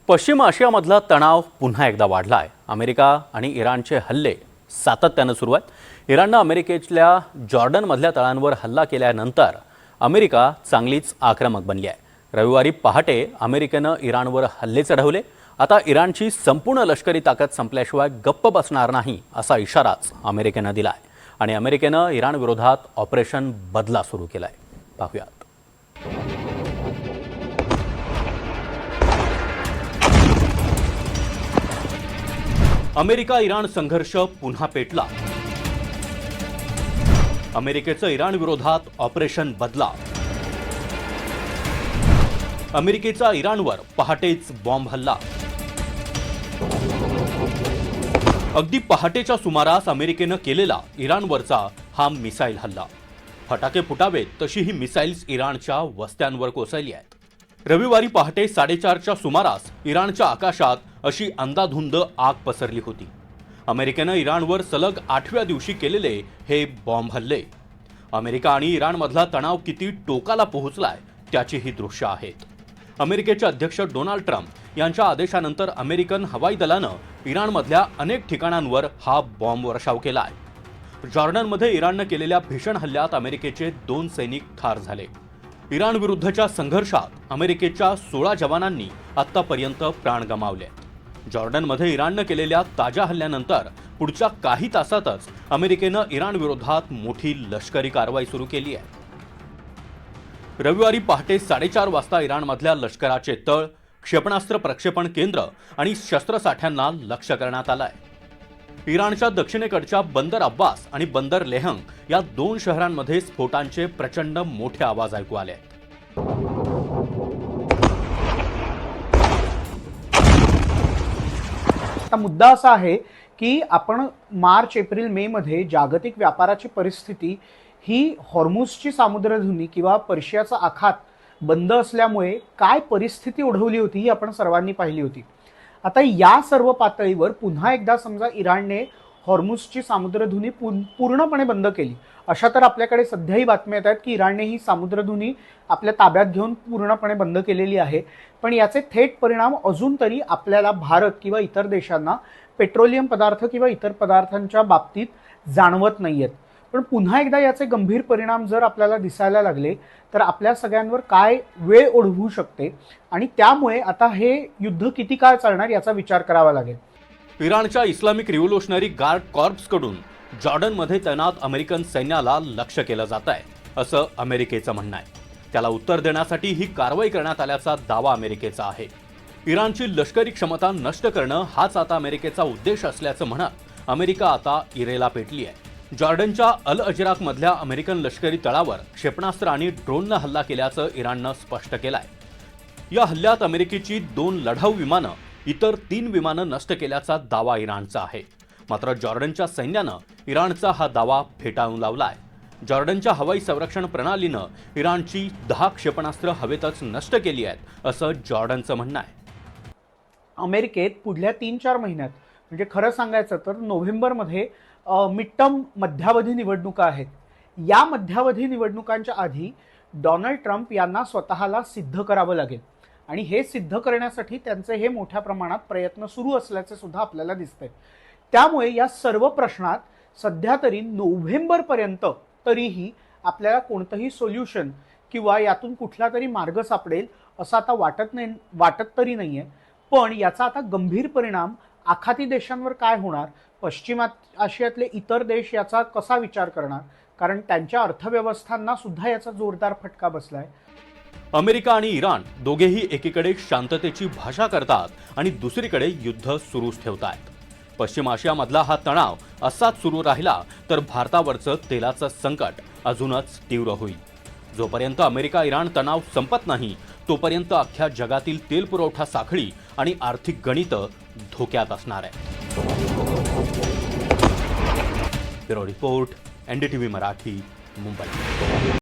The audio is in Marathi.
पश्चिम आशियामधला तणाव पुन्हा एकदा वाढला आहे। अमेरिका आणि इराणचे हल्ले सातत्याने सुरू आहेत। इराणने अमेरिकेतल्या जॉर्डनमधल्या तळांवर हल्ला केल्यानंतर अमेरिका चांगलीच आक्रमक बनली आहे। रविवारी पहाटे अमेरिकेने इराणवर हल्ले चढवले। आता इराणची संपूर्ण लष्करी ताकद संपल्याशिवाय गप्प बसणार नाही असा इशाराच अमेरिकेने दिला आहे आणि अमेरिकेने इराण विरोधात ऑपरेशन बदला सुरू केलाय। पाहूयात। अमेरिका इराण संघर्ष पुन्हा पेटला। अमेरिकेचं इराण विरोधात ऑपरेशन बदला। अमेरिकेचा इराणवर पहाटेच बॉम्ब हल्ला। अगदी पहाटेच्या सुमारास अमेरिकेनं केलेला इराणवरचा हा मिसाईल हल्ला। फटाके फुटावेत तशी ही मिसाईल्स इराणच्या वस्त्यांवर कोसळली आहेत। रविवारी पहाटे 4:30च्या सुमारास इराणच्या आकाशात अशी अंधाधुंद आग पसरली होती। अमेरिकेनं इराणवर सलग 8व्या दिवशी केलेले हे बॉम्ब हल्ले अमेरिका आणि इराणमधला तणाव किती टोकाला पोहोचलाय त्याची ही दृश्य आहेत। अमेरिकेचे अध्यक्ष डोनाल्ड ट्रम्प यांच्या आदेशानंतर अमेरिकन हवाई दलानं इराणमधल्या अनेक ठिकाणांवर हा बॉम्ब वर्षाव केलाय। जॉर्डनमध्ये इराणनं केलेल्या भीषण हल्ल्यात अमेरिकेचे 2 सैनिक ठार झाले। इराण विरुद्धच्या संघर्षात अमेरिकेच्या 16 जवानांनी आतापर्यंत प्राण गमावले। जॉर्डनमध्ये इराणनं केलेल्या ताज्या हल्ल्यानंतर पुढच्या काही तासातच अमेरिकेनं इराण विरोधात मोठी लष्करी कारवाई सुरू केली आहे। रविवारी पहाटे 4:30 वाजता इराणमधल्या लष्कराचे तळ, क्षेपणास्त्र प्रक्षेपण केंद्र आणि शस्त्रसाठ्यांना लक्ष्य करण्यात आलंय। इराणच्या दक्षिणेकडच्या बंदर अब्बास आणि बंदर लेहंग या 2 शहरांमध्ये स्फोटांचे प्रचंड मोठे आवाज ऐकू आले। आता मुद्दा असा आहे की आपण मार्च, एप्रिल, मे मध्ये जागतिक व्यापाराची परिस्थिती ही हॉर्मुझची सामुद्रधुनी किंवा पर्शियाचा आखात बंद असल्यामुळे काय परिस्थिती ओढवली होती ही आपण सर्वांनी पाहिली होती। आता या सर्व पातळीवर पुन्हा एकदा समजा इराणने हॉर्मुझची सामुद्रधुनी पूर्णपणे बंद केली, अशा तर आपल्याकडे सध्याही बातम्या येत आहेत की इराणने ही सामुद्रधुनी आपल्या ताब्यात घेऊन पूर्णपणे बंद केलेली आहे। पण याचे थेट परिणाम अजून तरी आपल्याला भारत किंवा इतर देशांना पेट्रोलियम पदार्थ किंवा इतर पदार्थांच्या बाबतीत जाणवत नाहीयेत। पण पुन्हा एकदा याचे गंभीर परिणाम जर आपल्याला दिसायला लागले तर आपल्या सगळ्यांवर काय वेळ ओढवू शकते आणि त्यामुळे आता हे युद्ध किती काळ चालणार याचा विचार करावा लागेल। इराणच्या इस्लामिक रिव्होल्युशनरी गार्ड कॉर्प्सकडून जॉर्डनमध्ये तैनात अमेरिकन सैन्याला लक्ष्य केलं जात आहे असं अमेरिकेचं म्हणणं आहे। त्याला उत्तर देण्यासाठी ही कारवाई करण्यात आल्याचा दावा अमेरिकेचा आहे। इराणची लष्करी क्षमता नष्ट करणं हाच आता अमेरिकेचा उद्देश असल्याचं म्हणत अमेरिका आता इरेला पेटली आहे। जॉर्डनच्या अल अजराकमधल्या अमेरिकन लष्करी तळावर क्षेपणास्त्र आणि ड्रोननं हल्ला केल्याचं इराणनं स्पष्ट केलंय। या हल्ल्यात अमेरिकेची 2 लढाऊ विमानं, इतर 3 विमानं नष्ट केल्याचा दावा इराणचा आहे। मात्र जॉर्डनच्या सैन्यानं इराणचा हा दावा फेटाळून लावलाय। जॉर्डनच्या हवाई संरक्षण प्रणालीनं इराणची 10 क्षेपणास्त्र हवेतच नष्ट केली आहेत असं जॉर्डनचं म्हणणं आहे। अमेरिकेत पुढल्या 3-4 महिन्यात म्हणजे खरं सांगायचं तर नोव्हेंबरमध्ये मिडटर्म मध्यावधी निवडणुका आहेत। या मध्यावधी निवडणुकांच्या आधी डोनाल्ड ट्रम्प यांना स्वतःला सिद्ध करावं लागेल आणि हे सिद्ध करण्यासाठी त्यांचे हे मोठ्या प्रमाणात प्रयत्न सुरू असल्याचे सुद्धा आपल्याला दिसतंय। त्यामुळे या सर्व प्रश्नात सध्या तरी नोव्हेंबरपर्यंत तरीही आपल्याला कोणतंही सोल्युशन किंवा यातून कुठला तरी मार्ग सापडेल असं आता वाटत तरी नाहीये। पण याचा आता गंभीर परिणाम आखाती देशांवर काय होणार, पश्चिम आशियातले इतर देश याचा कसा विचार करणार, कारण त्यांच्या अर्थव्यवस्थांना सुद्धा याचा जोरदार फटका बसलाय। अमेरिका आणि इराण दोघेही एकीकडे शांततेची भाषा करतात आणि दुसरीकडे युद्ध सुरूच ठेवतात। पश्चिम आशियामधला हा तणाव असाच सुरू राहिला तर भारतावरचं तेलाचं संकट अजूनच तीव्र होईल। जोपर्यंत अमेरिका इराण तणाव संपत नाही तोपर्यंत अख्ख्या जगातील तेल पुरवठा साखळी आणि आर्थिक गणितं धोक्यात असणार आहे। Bureau report, NDTV Marathi, Mumbai.